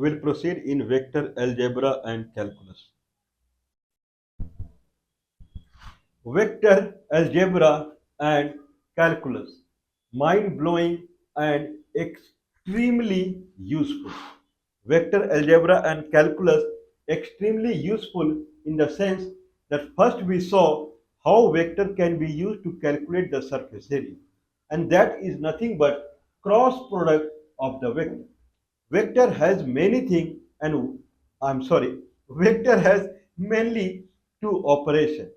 We'll proceed in vector algebra and calculus. Vector algebra and calculus. Mind blowing and extremely useful. Vector algebra and calculus extremely useful in the sense that first we saw how vector can be used to calculate the surface area, and that is nothing but cross product of the vector. Vector has many things, and I'm sorry, vector has mainly two operations.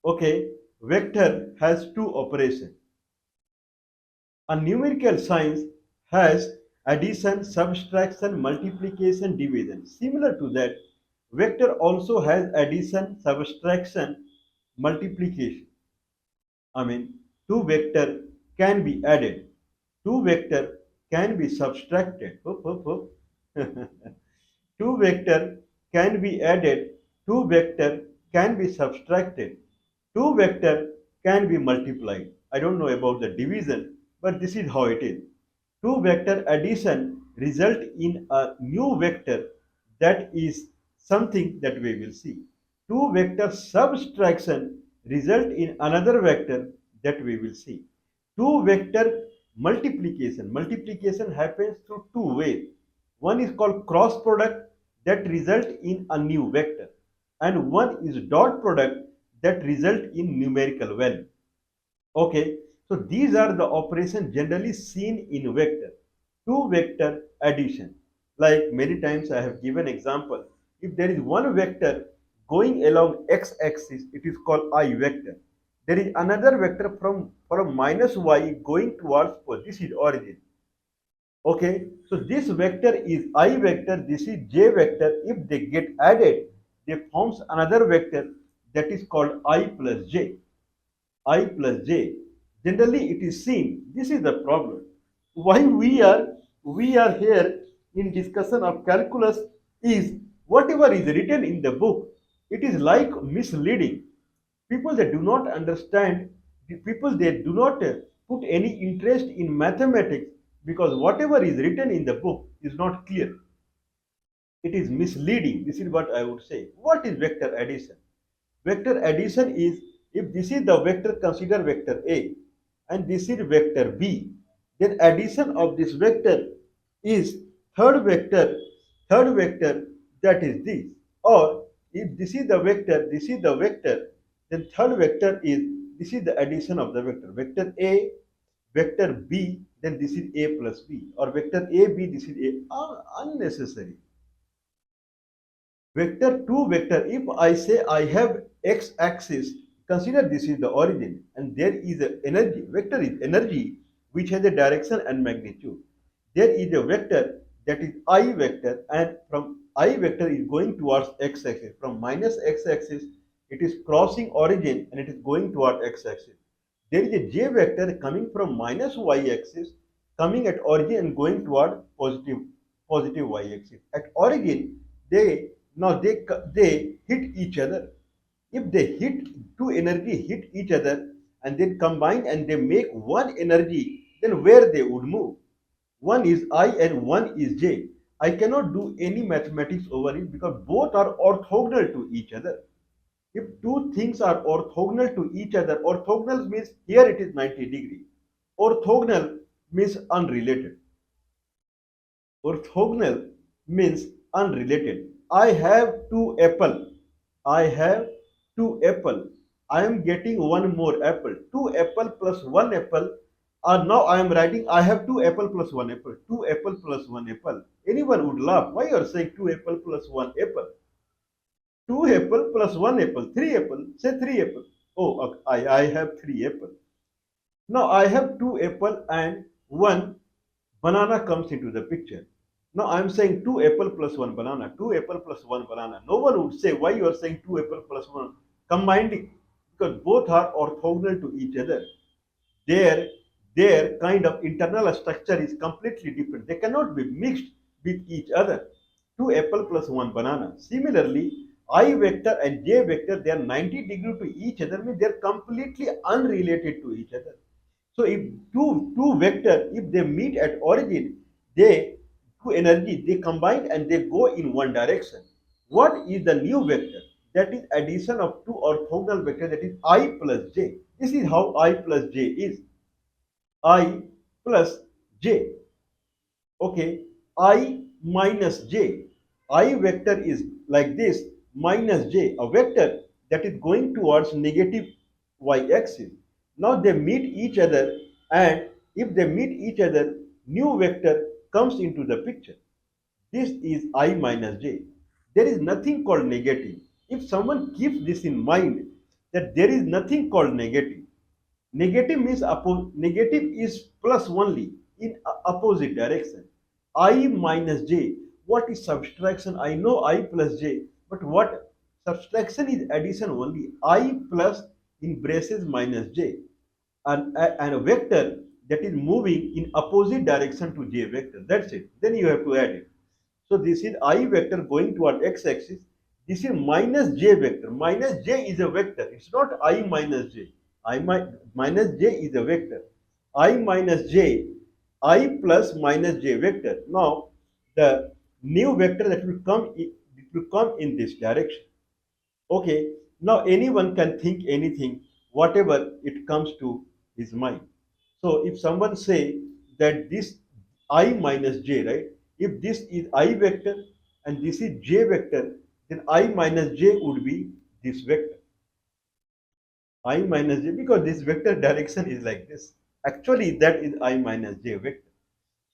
Okay, vector has two operations. A numerical science has addition, subtraction, multiplication, division. Similar to that, vector also has addition, subtraction, multiplication. I mean, two vector can be added, two vector can be subtracted. Whoop, whoop, whoop. Two vector can be added, two vector can be subtracted, two vector can be multiplied. I don't know about the division, but this is how it is. Two vector addition result in a new vector, that is something that we will see. Two vector subtraction result in another vector that we will see. Two vector multiplication happens through two ways. One is called cross product, that result in a new vector, and one is dot product that result in numerical value. Okay, so these are the operations generally seen in vector. Two vector addition. Like many times I have given example. If there is one vector going along x-axis, it is called I vector. There is another vector from minus y going towards this is origin. Okay, so this vector is I vector, this is j vector. If they get added, they forms another vector that is called I plus j. I plus j. Generally, it is seen. This is the problem. Why we are here in discussion of calculus is whatever is written in the book. It is like misleading. People that do not understand, the people they do not put any interest in mathematics because whatever is written in the book is not clear. It is misleading. This is what I would say. What is vector addition? Vector addition is, if this is the vector, consider vector A, and this is vector B, then addition of this vector is third vector, third vector, that is this. Or if this is the vector, this is the vector, then third vector is, this is the addition of the vector. Vector A, vector B, then this is A plus B, or vector A, B, this is A. Unnecessary. Vector 2 vector, if I say I have x axis, consider this is the origin, and there is a energy. Vector is energy which has a direction and magnitude. There is a vector that is I vector, and from I vector is going towards x axis. From minus x axis, it is crossing origin and it is going toward x axis. There is a j vector coming from minus y axis, coming at origin and going toward positive y axis. At origin, they now they hit each other. If they hit, two energy hit each other and then combine and they make one energy, then where they would move? One is I and one is j. I cannot do any mathematics over it because both are orthogonal to each other. If two things are orthogonal to each other, orthogonal means here it is 90 degree. Orthogonal means unrelated. Orthogonal means unrelated. I have two apple. I have two apple. I am getting one more apple. Two apple plus one apple. Now I am writing I have two apple plus one apple. Two apple plus one apple. Anyone would laugh. Why you are saying two apple plus one apple? Two apple plus one apple. Three apple. Say three apple. Oh, okay. I have three apple. Now I have two apple and one banana comes into the picture. Now I am saying two apple plus one banana, two apple plus one banana. No one would say why you are saying two apple plus one combining, because both are orthogonal to each other. Their their kind of internal structure is completely different. They cannot be mixed with each other. Two apple plus one banana. Similarly, I vector and j vector, they are 90 degree to each other, means they are completely unrelated to each other. So if two vector, if they meet at origin, they two energy, they combine and they go in one direction. What is the new vector? That is addition of two orthogonal vectors, that is I plus j. This is how I plus j is. I plus j. Okay, I minus j. I vector is like this, minus j, a vector that is going towards negative y-axis. Now they meet each other, and if they meet each other, new vector comes into the picture. This is I minus j. There is nothing called negative. If someone keeps this in mind, that there is nothing called negative. Negative is plus only in opposite direction. I minus j. What is subtraction? I know I plus j, but what subtraction is addition only. I plus in braces minus j, and a vector that is moving in opposite direction to j vector. That's it. Then you have to add it. So this is I vector going toward x-axis. This is minus j vector. Minus j is a vector. It's not I minus j. Minus j is a vector. I minus j, I plus minus j vector. Now the new vector that will come, it will come in this direction. Okay. Now anyone can think anything, whatever it comes to his mind. So if someone say that this I minus j, right? If this is I vector and this is j vector, then I minus j would be this vector. I minus j, because this vector direction is like this. Actually, that is I minus j vector.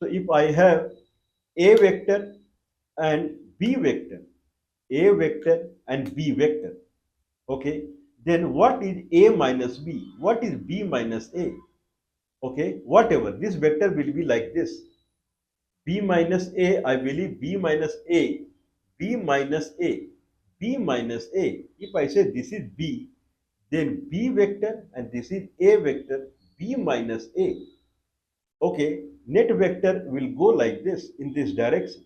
So if I have a vector and b vector, a vector and b vector, okay, then what is a minus b? What is b minus a? Okay, whatever, this vector will be like this. B minus A, I believe B minus A, B minus A, B minus A. If I say this is B, then B vector and this is A vector, B minus A. Okay, net vector will go like this in this direction.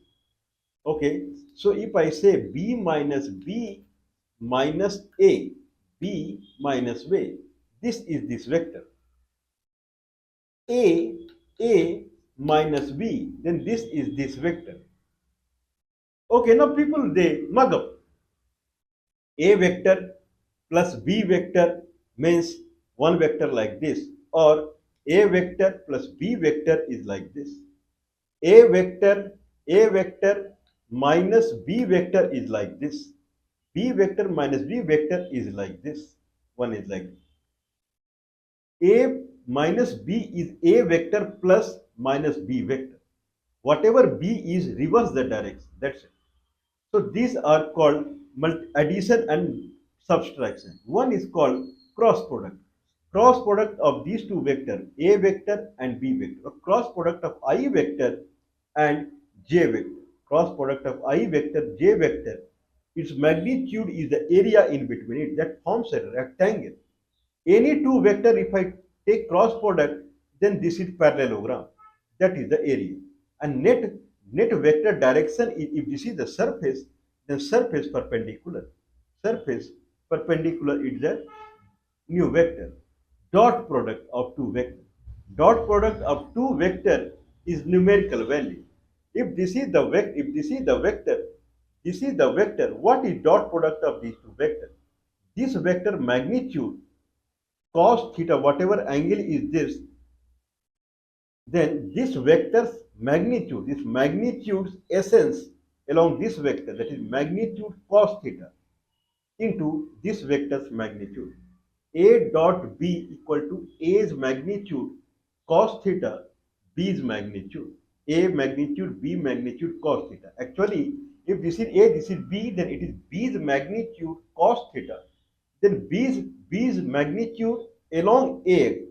Okay, so if I say B minus B minus A, B minus A, this is this vector. A minus B, then this is this vector. Okay, now people, they mug up. A vector plus B vector means one vector like this, or A vector plus B vector is like this. A vector minus B vector is like this. B vector minus B vector is like this. One is like this. A minus B is A vector plus minus B vector. Whatever B is, reverse the direction. That's it. So these are called addition and subtraction. One is called cross product. Cross product of these two vectors, A vector and B vector. Or cross product of I vector and J vector. Cross product of I vector, J vector. Its magnitude is the area in between it, that forms a rectangle. Any two vector, if I take cross product, then this is parallelogram. That is the area. And net vector direction is, if this is the surface, then surface perpendicular. Surface perpendicular is the new vector. Dot product of two vectors. Dot product of two vector is numerical value. If this is the vector, this is the vector. What is dot product of these two vectors? This vector magnitude cos theta, whatever angle is this, then this vector's magnitude, this magnitude's essence along this vector, that is magnitude cos theta, into this vector's magnitude. A dot B equal to A's magnitude cos theta, B's magnitude. A magnitude, B magnitude cos theta. Actually, if this is A, this is B, then it is B's magnitude cos theta. Then B's magnitude along A.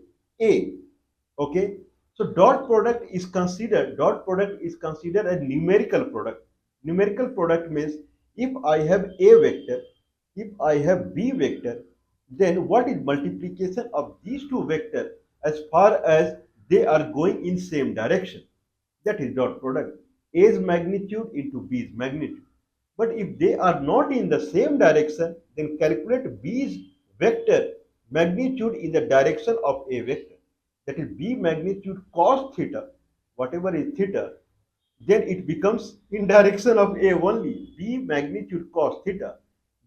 Okay. So dot product is considered a numerical product. Numerical product means if I have A vector, if I have B vector, then what is multiplication of these two vectors as far as they are going in same direction? That is dot product. A's magnitude into B's magnitude. But if they are not in the same direction, then calculate B's vector magnitude in the direction of A vector. That is B magnitude cos theta, whatever is theta, then it becomes in direction of A only. B magnitude cos theta,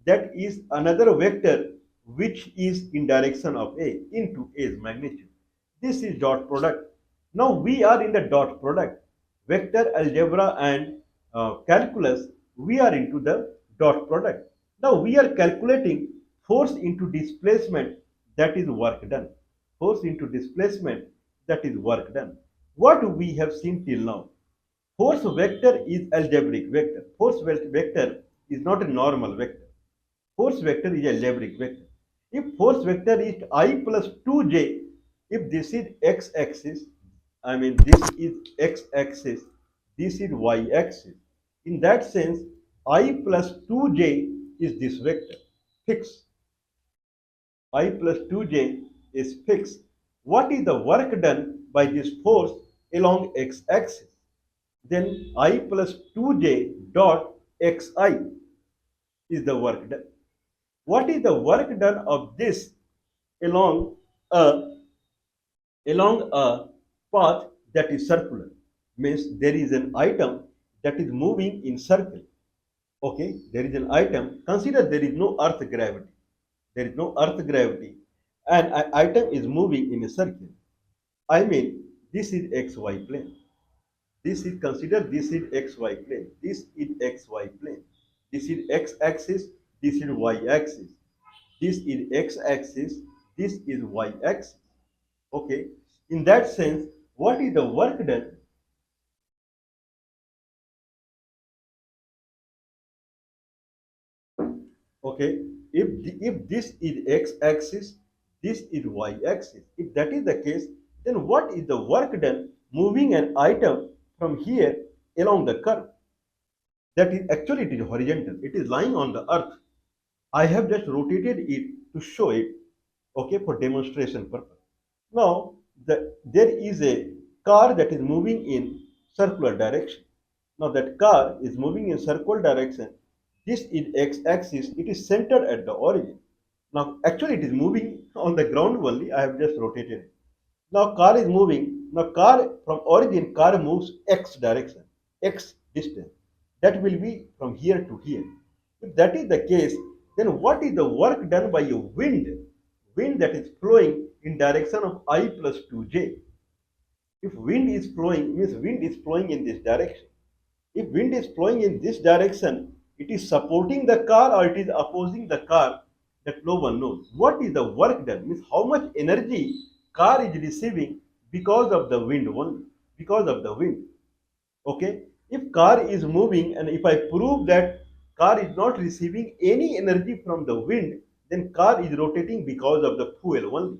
that is another vector which is in direction of A into A's magnitude. This is dot product. Now we are in the dot product. Vector algebra and calculus, we are into the dot product. Now we are calculating force into displacement, that is work done. Force into displacement, that is work done. What we have seen till now? Force vector is algebraic vector. Force vector is not a normal vector. Force vector is algebraic vector. If force vector is I plus 2j, if this is x-axis, I mean this is x-axis, this is y-axis. In that sense, I plus 2j is this vector, fixed. I plus 2j is fixed. What is the work done by this force along x-axis? Then I plus 2j dot xi is the work done. What is the work done of this along a path that is circular? Means there is an item that is moving in circle. Okay, there is an item. Consider there is no earth gravity. There is no earth gravity, and an item is moving in a circle. I mean, this is xy plane. This is consider this is xy plane. This is xy plane. This is x-axis. This is y-axis. This is x-axis. This is y-axis. Okay. In that sense, what is the work done? Okay. If this is x-axis, this is y-axis. If that is the case, then what is the work done moving an item from here along the curve? That is actually it is horizontal. It is lying on the earth. I have just rotated it to show it, okay, for demonstration purpose. Now, there is a car that is moving in circular direction. Now, that car is moving in circular direction. This is x-axis. It is centered at the origin. Now, actually, it is moving on the ground only. I have just rotated it. Now, car is moving. Now, car from origin, car moves x direction, x distance. That will be from here to here. If that is the case, then what is the work done by a wind? Wind that is flowing in direction of I plus 2j. If wind is flowing, means wind is flowing in this direction. If wind is flowing in this direction, it is supporting the car or it is opposing the car, that no one knows. What is the work done? Means how much energy car is receiving because of the wind only, because of the wind. Okay, if car is moving and if I prove that car is not receiving any energy from the wind, then car is rotating because of the fuel only.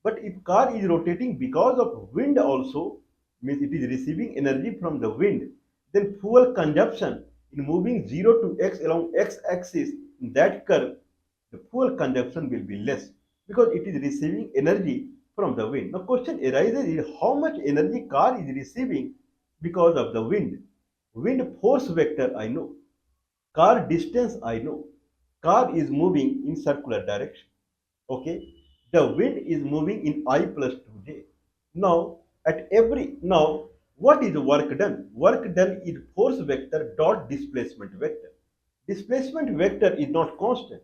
But if car is rotating because of wind also, means it is receiving energy from the wind, then fuel consumption in moving 0 to x along x-axis in that curve, the fuel consumption will be less because it is receiving energy from the wind. Now question arises is how much energy car is receiving because of the wind. Wind force vector I know. Car distance I know. Car is moving in circular direction. Okay. The wind is moving in I plus 2j. Now, now what is work done? Work done is force vector dot displacement vector. Displacement vector is not constant.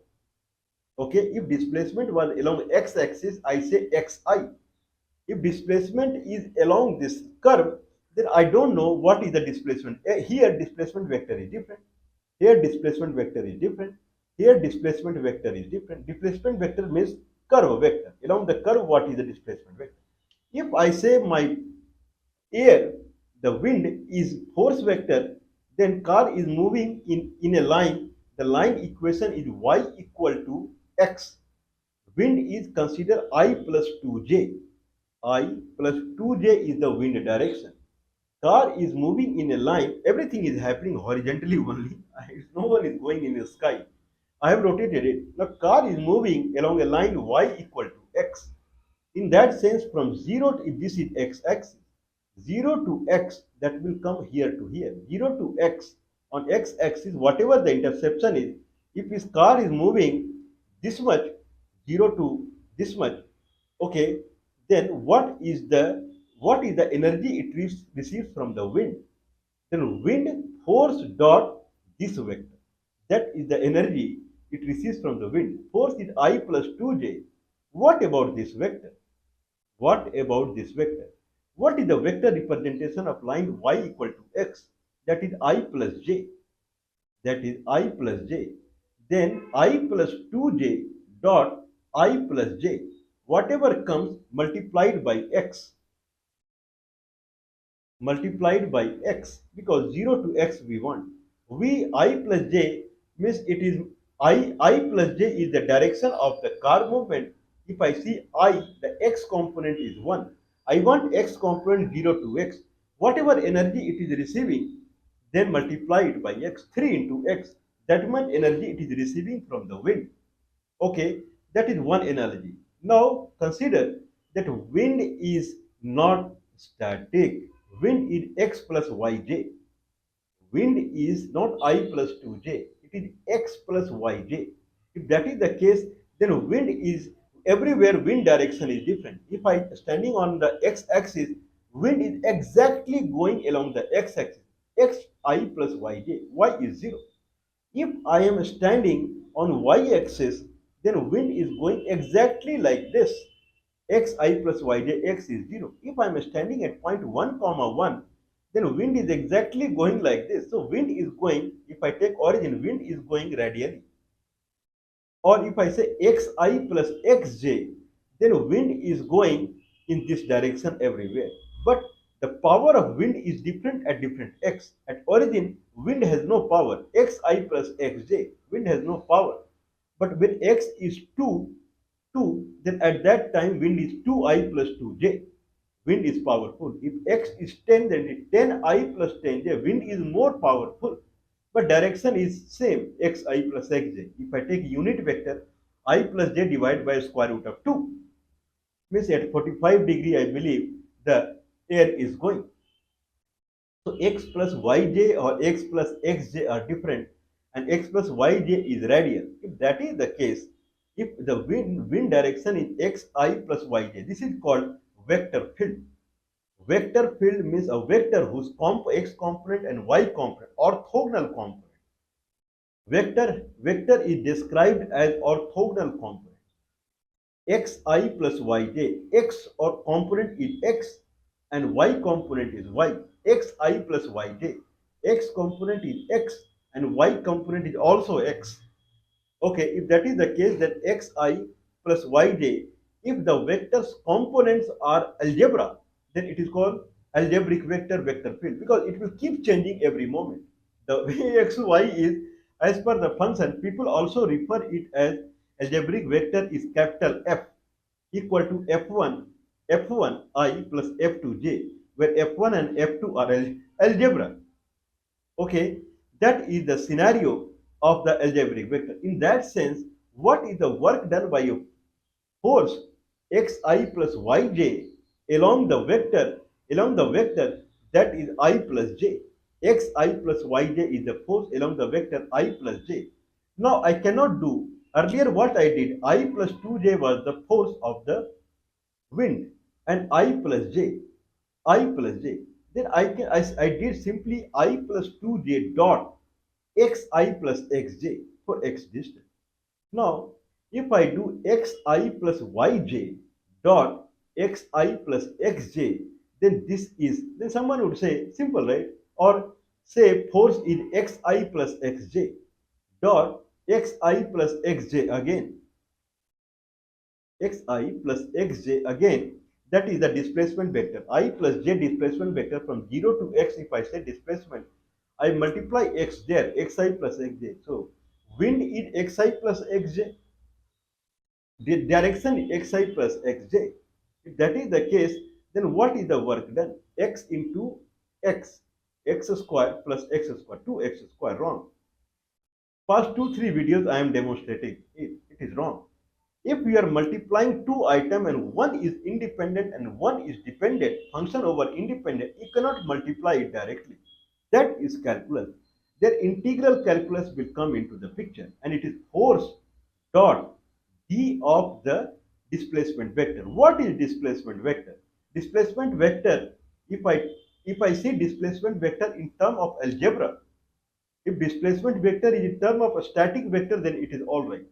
Okay, if displacement was along x-axis, I say xi. If displacement is along this curve, then I don't know what is the displacement. Here displacement vector is different. Here displacement vector is different. Here displacement vector is different. Displacement vector means curve vector. Along the curve, what is the displacement vector? If I say my air, the wind is force vector, then car is moving in a line. The line equation is y equal to x. Wind is considered I plus 2j. I plus 2j is the wind direction. Car is moving in a line. Everything is happening horizontally only. No one is going in the sky. I have rotated it. Now car is moving along a line y equal to x. In that sense, from 0 to, if this is x-axis, 0 to x, that will come here to here. 0 to x, on x-axis, whatever the interception is, if his car is moving this much, 0 to this much, okay, then what is the energy it receives from the wind? Then wind force dot this vector. That is the energy it receives from the wind. Force is I plus 2j. What about this vector? What about this vector? What is the vector representation of line y equal to x? That is I plus j. That is I plus j. Then I plus 2j dot I plus j. Whatever comes multiplied by x, multiplied by x, because 0 to x we want. I plus j means it is I plus j is the direction of the car movement. If I see I, the x component is 1. I want x component 0 to x. Whatever energy it is receiving, then multiply it by x, 3 into x. That much energy it is receiving from the wind. Okay, that is one analogy. Now consider that wind is not static. Wind is x plus yj. Wind is not I plus 2j. It is x plus yj. If that is the case, then wind is everywhere, wind direction is different. If I standing on the x-axis, wind is exactly going along the x-axis. X I plus yj. Y is 0. If I am standing on y-axis, then wind is going exactly like this. Xi plus yj, x is 0. If I am standing at point 1 comma 1, then wind is exactly going like this. So wind is going, if I take origin, wind is going radially. Or if I say xi plus xj, then wind is going in this direction everywhere. But the power of wind is different at different x. At origin, wind has no power. Xi plus xj, wind has no power. But when x is 2, then at that time wind is 2i plus 2j. Wind is powerful. If x is 10, then it 10i plus 10j. Wind is more powerful. But direction is same, xi plus xj. If I take unit vector, I plus j divided by square root of 2. Means at 45 degree, I believe the air is going. So x plus yj or x plus xj are different, and x plus yj is radial. If that is the case, if the wind direction is xi plus yj, this is called vector field. Vector field means a vector whose x component and y component, orthogonal component. Vector is described as orthogonal component. Xi plus yj, x or component is x and y component is y. Xi plus yj, x component is x and y component is also x. Okay, if that is the case, then xi plus yj, if the vector's components are algebra, then it is called algebraic vector field, because it will keep changing every moment. The way xy is as per the function, people also refer it as algebraic vector is capital F equal to F1 I plus F2 j, where F1 and F2 are algebra. Okay, that is the scenario of the algebraic vector. In that sense, what is the work done by a force xi plus yj along the vector, that is I plus j. Xi plus yj is the force along the vector I plus j. Now I cannot do earlier what I did. I plus 2j was the force of the wind, and I plus j. Then I did simply I plus 2j dot xi plus xj for x distance. Now, if I do xi plus yj dot xi plus xj, then someone would say simple, right? Or say force in xi plus xj dot xi plus xj again. Xi plus xj again, that is the displacement vector. I plus j displacement vector from 0 to x. If I say displacement, I multiply x there, xi plus xj. So wind is xi plus xj, the direction is xi plus xj. If that is the case, then what is the work done? X into x square plus x square, 2x square. Wrong. Past 2-3 videos I am demonstrating it. It is wrong. If we are multiplying two items and one is independent and one is dependent, function over independent, you cannot multiply it directly. That is calculus. Their integral calculus will come into the picture, and it is force dot d of the displacement vector. What is displacement vector? Displacement vector, if I if I see displacement vector in term of algebra, if displacement vector is in term of a static vector, then it is all right.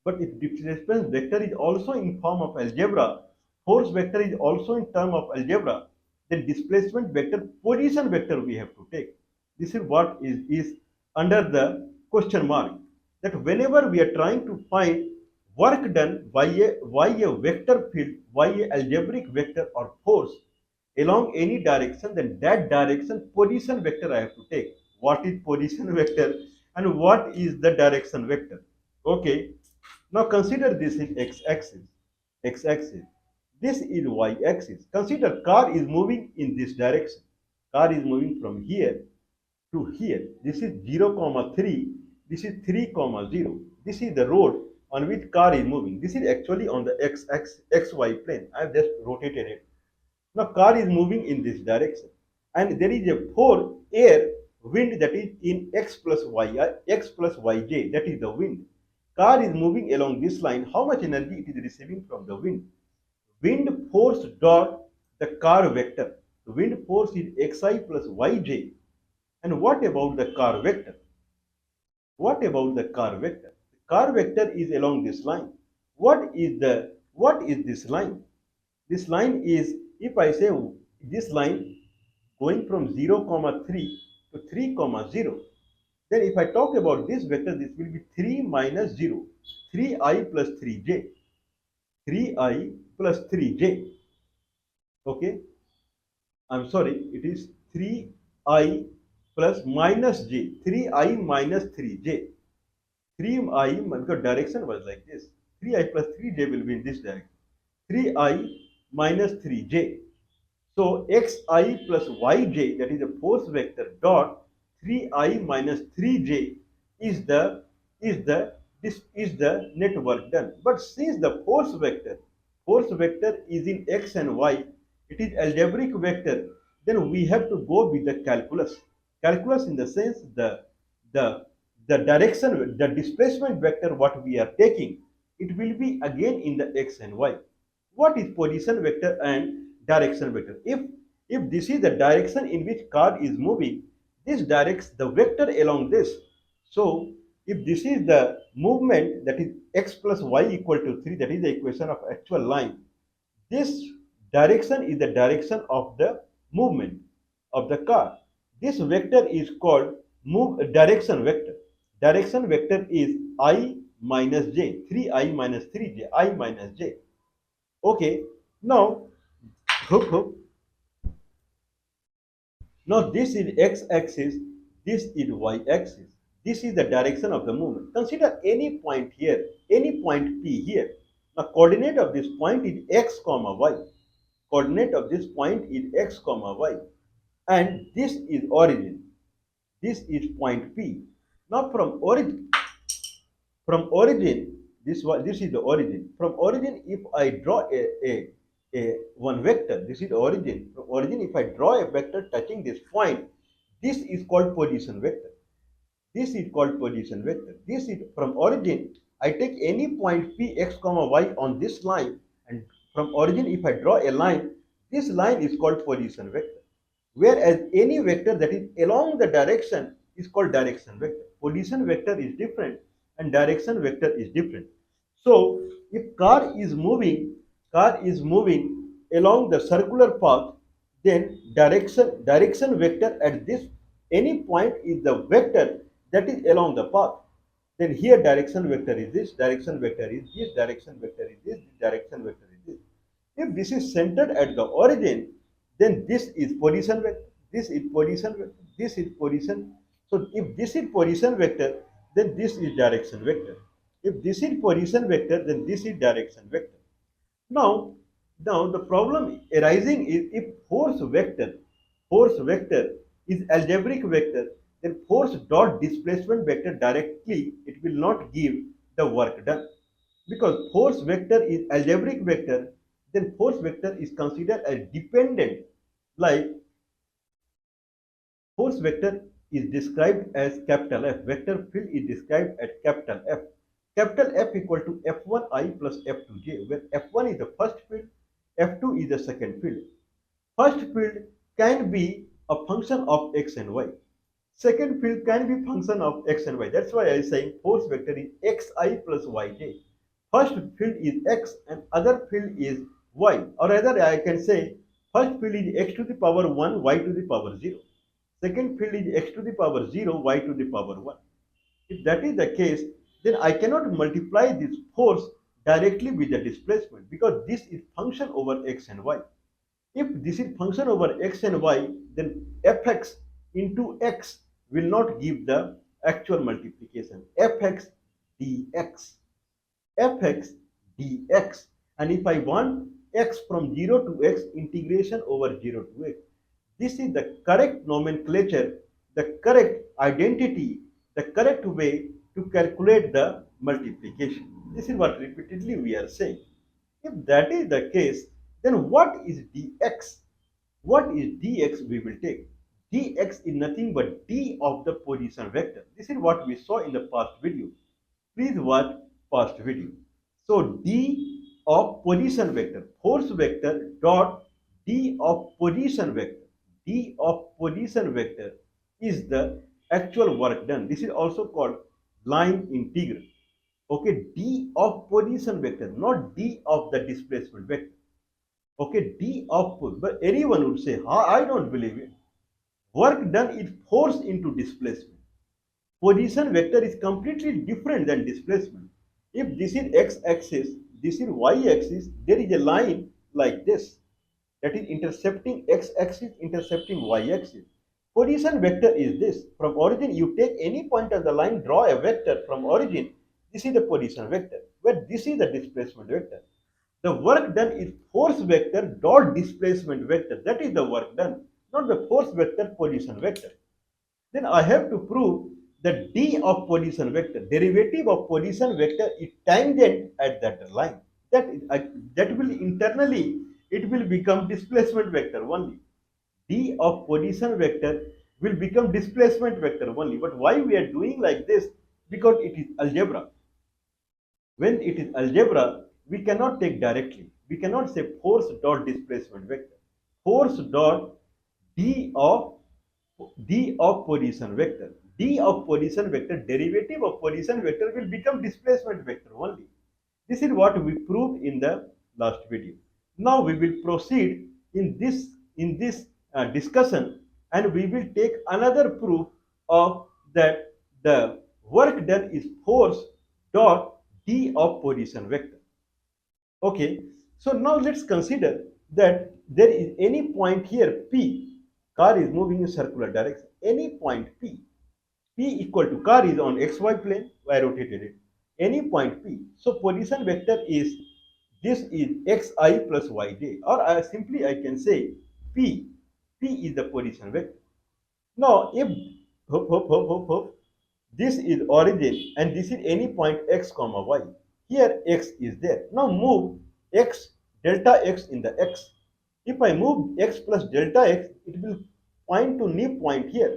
But if displacement vector is also in form of algebra, force vector is also in term of algebra, then displacement vector, position vector we have to take. This is what is under the question mark. That whenever we are trying to find work done by a vector field, by a algebraic vector or force along any direction, then that direction position vector I have to take. What is position vector and what is the direction vector? Okay, now consider this in x-axis. X-axis. This is y-axis. Consider car is moving in this direction. Car is moving from here to here. This is 0, comma 3. This is 3, comma 0. This is the road on which car is moving. This is actually on the x-axis, xy plane. I have just rotated it. Now car is moving in this direction, and there is a four air wind that is in x plus y, x plus yj, that is the wind. Car is moving along this line. How much energy it is receiving from the wind? Wind force dot the car vector. The wind force is xi plus yj. And what about the car vector? What about the car vector? The car vector is along this line. What is this line? This line is, if I say this line going from 0, comma 3 to 3, comma 0, then if I talk about this vector, this will be 3 minus 0, 3i plus 3j, 3i plus 3j. Okay, I'm sorry, it is 3i plus minus j, 3i minus 3j. 3i, because direction was like this, 3i plus 3j will be in this direction, 3i minus 3j. So xi plus yj, that is a force vector, dot 3i minus 3j is the net work done. But since the force vector is in x and y, it is algebraic vector, then we have to go with the calculus. Calculus in the sense the the direction, the displacement vector what we are taking, it will be again in the x and y. What is position vector and direction vector? If this is the direction in which car is moving, this directs the vector along this. So if this is the movement, that is x plus y equal to 3, that is the equation of actual line, this direction is the direction of the movement of the car. This vector is called direction vector. Direction vector is I minus j, 3i minus 3j, I minus j. Okay, now hook hook. Now this is x-axis, this is y-axis. This is the direction of the movement. Consider any point here, any point P here. Now coordinate of this point is x comma y. Coordinate of this point is x comma y. And this is origin. This is point P. Now from origin, this is the origin. From origin, if I draw a one vector, this is the origin. From origin, if I draw a vector touching this point, this is called position vector. This is called position vector. This is from origin. I take any point P x comma y on this line, and from origin, if I draw a line, this line is called position vector. Whereas any vector that is along the direction is called direction vector. Position vector is different and direction vector is different. So if car is moving along the circular path, then direction vector at this any point is the vector that is along the path. Then here direction vector is this, direction vector is this, direction vector is this, direction vector is this. If this is centered at the origin, then this is position vector, this is position vector, this is position. So if this is position vector, then this is direction vector. If this is position vector, then this is direction vector. Now, now the problem arising is if force vector is algebraic vector, then force dot displacement vector directly, it will not give the work done. Because force vector is algebraic vector, then force vector is considered as dependent. Like force vector is described as capital F. Vector field is described as capital F. Capital F equal to F1i plus F2j, where F1 is the first field, F2 is the second field. First field can be a function of x and y. Second field can be function of x and y. That's why I am saying force vector is xi plus yj. First field is x and other field is y. Or rather I can say first field is x to the power 1, y to the power 0. Second field is x to the power 0, y to the power 1. If that is the case, then I cannot multiply this force directly with the displacement because this is function over x and y. If this is function over x and y, then fx into x will not give the actual multiplication. Fx dx. Fx dx. And if I want x from 0 to x, integration over 0 to x. This is the correct nomenclature, the correct identity, the correct way to calculate the multiplication. This is what repeatedly we are saying. If that is the case, then what is dx? What is dx we will take? Dx is nothing but d of the position vector. This is what we saw in the past video. Please watch past video. So d of position vector, force vector dot d of position vector. D of position vector is the actual work done. This is also called line integral. Okay, d of position vector, not d of the displacement vector. Okay, d of, but anyone would say, I don't believe it. Work done is force into displacement. Position vector is completely different than displacement. If this is x-axis, this is y-axis, there is a line like this that is intercepting x-axis, intercepting y-axis. Position vector is this. From origin, you take any point of the line, draw a vector from origin. This is the position vector, but this is the displacement vector. The work done is force vector dot displacement vector. That is the work done, not the force vector position vector. Then I have to prove that d of position vector, derivative of position vector is tangent at that line. That will internally, it will become displacement vector only. D of position vector will become displacement vector only. But why we are doing like this? Because it is algebra. When it is algebra, we cannot take directly. We cannot say force dot displacement vector. Force dot d of position vector. D of position vector, derivative of position vector will become displacement vector only. This is what we proved in the last video. Now we will proceed in this discussion, and we will take another proof of that the work done is force dot d of position vector. Okay, so now let's consider that there is any point here P. Car is moving in circular direction. Any point P. P equal to car is on xy plane. I rotated it. Any point P. So position vector is this is xi plus yj, or simply I can say P. P is the position vector. Now if this is origin and this is any point x comma y. Here x is there. Now move x delta x in the x. If I move x plus delta x, it will point to new point here.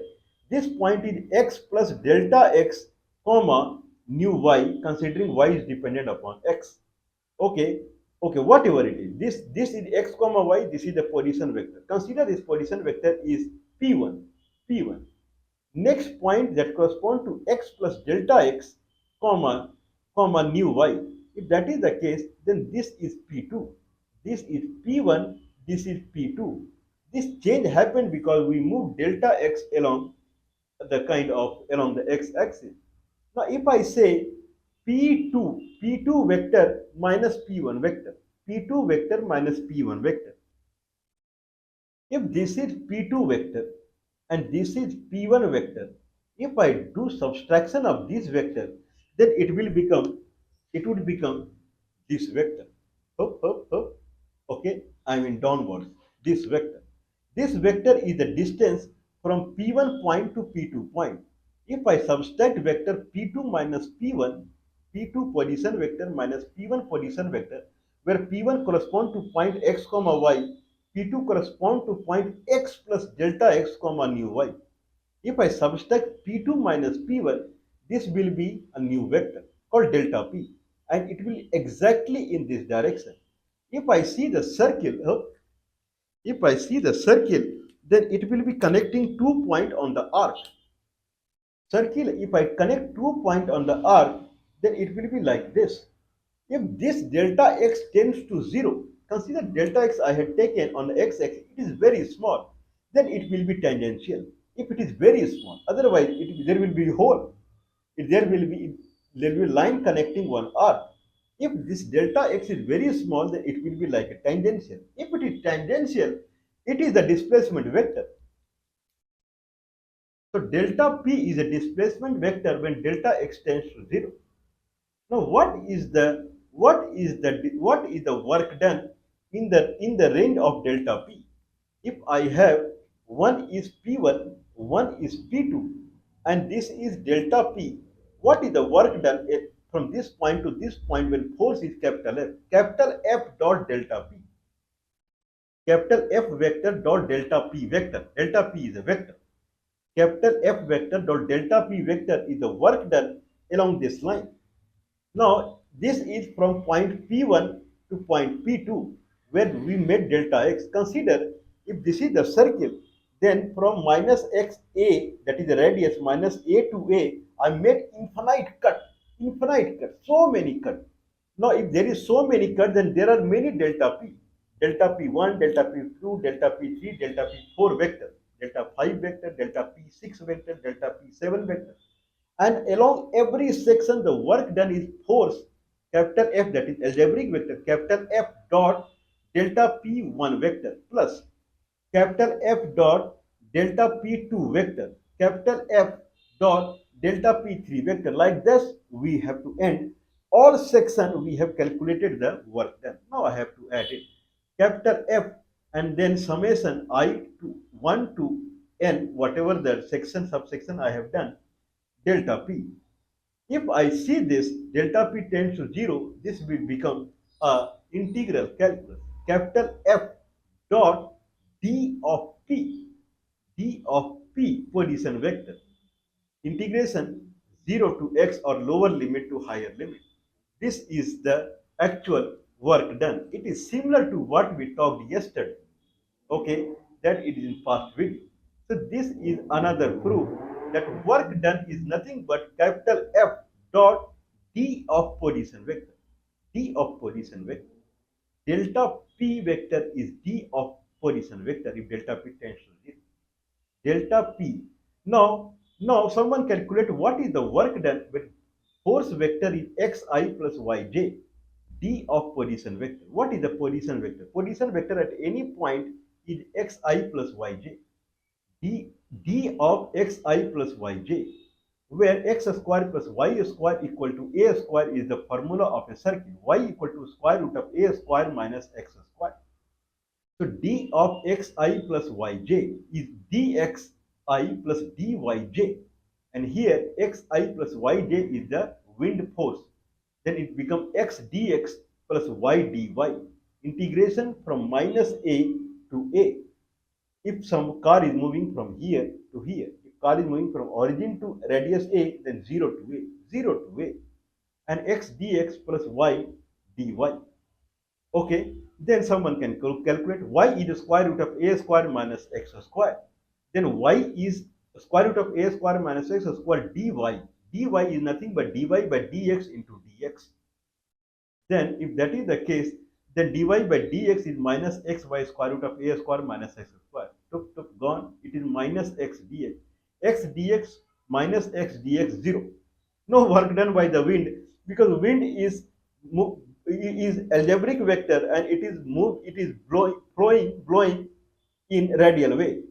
This point is x plus delta x comma new y, considering y is dependent upon x. Okay, whatever it is. This is x comma y. This is the position vector. Consider this position vector is p1. P1. Next point that corresponds to x plus delta x comma new y. If that is the case, then this is p2. This is p1. This is p2. This change happened because we moved delta x along along the x-axis. Now, if I say p2 vector minus p1 vector, p2 vector minus p1 vector. If this is p2 vector and this is p1 vector, if I do subtraction of this vector, then it would become this vector. Okay, I mean downwards, this vector. This vector is the distance from P1 point to P2 point. If I subtract vector P2 minus P1, P2 position vector minus P1 position vector, where P1 corresponds to point x comma y, P2 corresponds to point x plus delta x comma new y. If I subtract P2 minus P1, this will be a new vector called delta P, and it will exactly in this direction. If I see the circle, then it will be connecting 2 points on the arc. Circle, if I connect 2 points on the arc, then it will be like this. If this delta x tends to 0, consider delta x I had taken on the x-axis, it is very small, then it will be tangential. If it is very small, otherwise there will be a hole. If there will be line connecting one arc. If this delta x is very small, then it will be like a tangential. If it is tangential, it is the displacement vector. So delta p is a displacement vector when delta x tends to 0. Now, what is the work done in the range of delta p? If I have one is p1, one is p2, and this is delta p, what is the work done from this point to this point when force is capital F? Capital F dot delta p. Capital F vector dot delta p vector. Delta p is a vector. Capital F vector dot delta p vector is the work done along this line. Now, this is from point P1 to point P2 where we made delta x. Consider if this is the circle, then from minus x a, that is the radius, minus a to a, I made infinite cut, so many cut. Now, if there is so many cut, then there are many delta p. Delta p1, delta p2, delta p3, delta p4 vector, delta 5 vector, delta p6 vector, delta p7 vector. And along every section, the work done is force capital F, that is algebraic vector, capital F dot delta P1 vector plus capital F dot delta P2 vector, capital F dot delta P3 vector. Like this, we have to end all section. We have calculated the work done. Now I have to add it. Capital F and then summation I to 1 to n, whatever the section, subsection I have done, delta p. If I see this delta p tends to 0, this will become a integral calculus. Capital F dot d of p position vector. Integration 0 to x or lower limit to higher limit. This is the actual work done. It is similar to what we talked yesterday. Okay, that it is in past video. So this is another proof that work done is nothing but capital F dot d of position vector. D of position vector. Delta p vector is d of position vector if delta p tends to 0. Delta p. Now someone calculate what is the work done when force vector is xi plus yj. D of position vector. What is the position vector? Position vector at any point is xi plus yj. D of xi plus yj, where x square plus y square equal to a square is the formula of a circle. Y equal to square root of a square minus x square. So d of xi plus yj is dxi plus dyj, and here xi plus yj is the wind force. Then it becomes x dx plus y dy. Integration from minus a to a. If some car is moving from here to here, if car is moving from origin to radius a, then 0 to a, 0 to a, and x dx plus y dy. Okay, then someone can calculate y is the square root of a square minus x square. Then y is square root of a square minus x square dy. Dy is nothing but dy by dx into dx. Then if that is the case, then dy by dx is minus x by square root of a square minus x square. Took gone. It is minus x dx. X dx minus x dx 0. No work done by the wind, because wind is algebraic vector and it is blowing in radial way.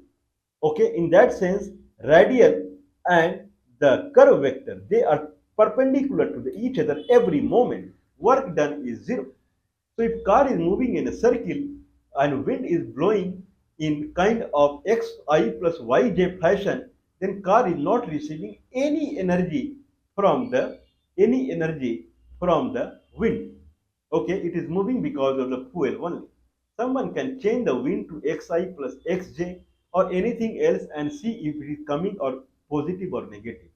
Okay, in that sense, radial and the curve vector, they are perpendicular to each other every moment. Work done is 0. So if car is moving in a circle and wind is blowing in kind of xi plus yj fashion, then car is not receiving any energy from the wind. Okay, it is moving because of the fuel only. Someone can change the wind to xi plus xj or anything else and see if it is coming or positive or negative.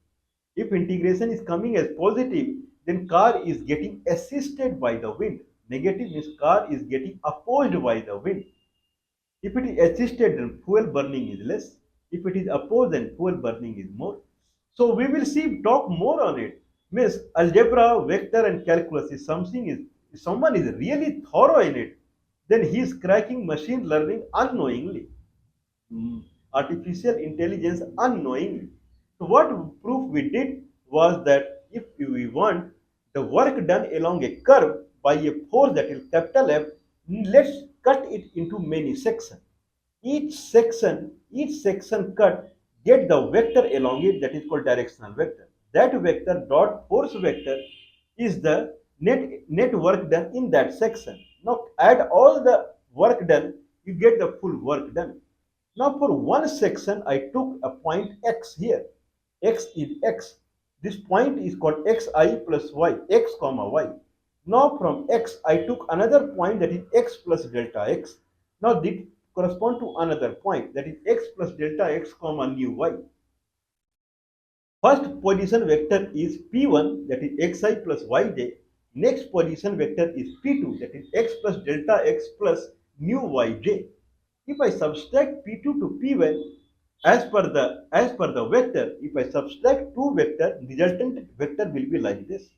If integration is coming as positive, then car is getting assisted by the wind. Negative means car is getting opposed by the wind. If it is assisted, then fuel burning is less. If it is opposed, then fuel burning is more. So we will see talk more on it. Miss algebra, vector, and calculus is something is if someone is really thorough in it, then he is cracking machine learning unknowingly, artificial intelligence unknowingly. So what proof we did was that if we want the work done along a curve by a force that is capital F, let's cut it into many sections. Each section cut get the vector along it that is called directional vector. That vector dot force vector is the net work done in that section. Now add all the work done, you get the full work done. Now for one section, I took a point x here. X is x. This point is called xi plus y, x comma y. Now from x, I took another point that is x plus delta x. Now this correspond to another point that is x plus delta x comma nu y. First position vector is p1 that is xi plus yj. Next position vector is p2 that is x plus delta x plus nu yj. If I subtract p2 to p1 as per the vector, if I subtract two vector, resultant vector will be like this.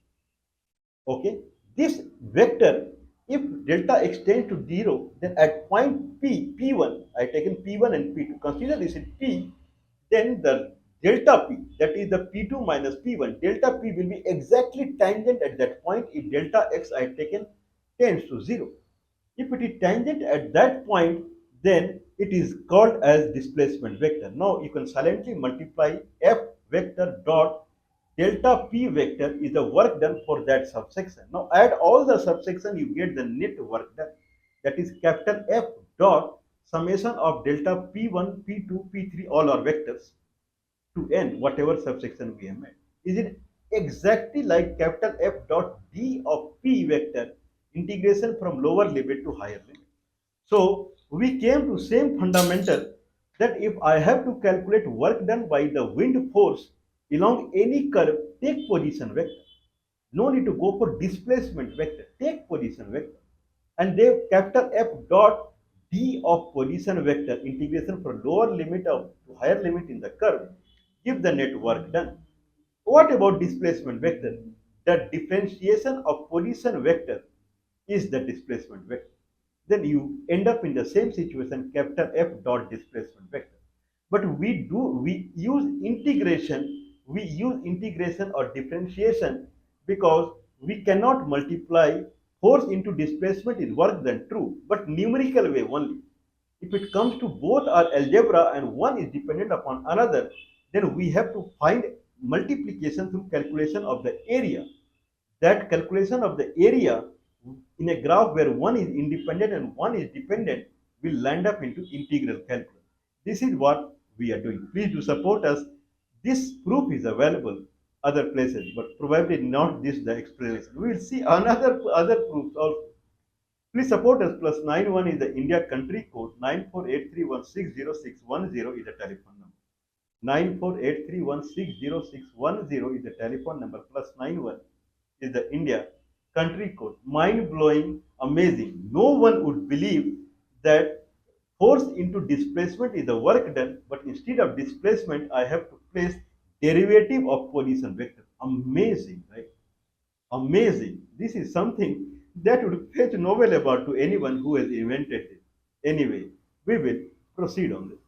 Okay, this vector, if delta x tends to 0, then at point p1, I taken p1 and p2. Consider this in p, then the delta p, that is the p2 minus p1, delta p will be exactly tangent at that point if delta x I taken tends to 0. If it is tangent at that point, then it is called as displacement vector. Now you can silently multiply f vector dot delta p vector is the work done for that subsection. Now add all the subsection, you get the net work done. That is capital F dot summation of delta p1, p2, p3, all are vectors to n, whatever subsection we have made. Is it exactly like capital F dot d of p vector integration from lower limit to higher limit? So we came to same fundamental that if I have to calculate work done by the wind force along any curve, take position vector. No need to go for displacement vector. Take position vector. And they capital F dot d of position vector integration from lower limit of to higher limit in the curve give the net work done. What about displacement vector? The differentiation of position vector is the displacement vector. Then you end up in the same situation, capital F dot displacement vector. But we use integration or differentiation because we cannot multiply force into displacement is work done true, but numerical way only. If it comes to both are algebra and one is dependent upon another, then we have to find multiplication through calculation of the area. That calculation of the area in a graph where one is independent and one is dependent will land up into integral calculus. This is what we are doing. Please do support us. This proof is available other places, but probably not this the explanation. We will see another other proofs also. Please support us. +91 is the India country code. 9483160610 is the telephone number. 9483160610 is the telephone number. +91 is the India country code. Mind blowing, amazing. No one would believe that force into displacement is the work done, but instead of displacement, I have to place derivative of position vector. Amazing, right? Amazing. This is something that would fetch Nobel award to anyone who has invented it. Anyway, we will proceed on this.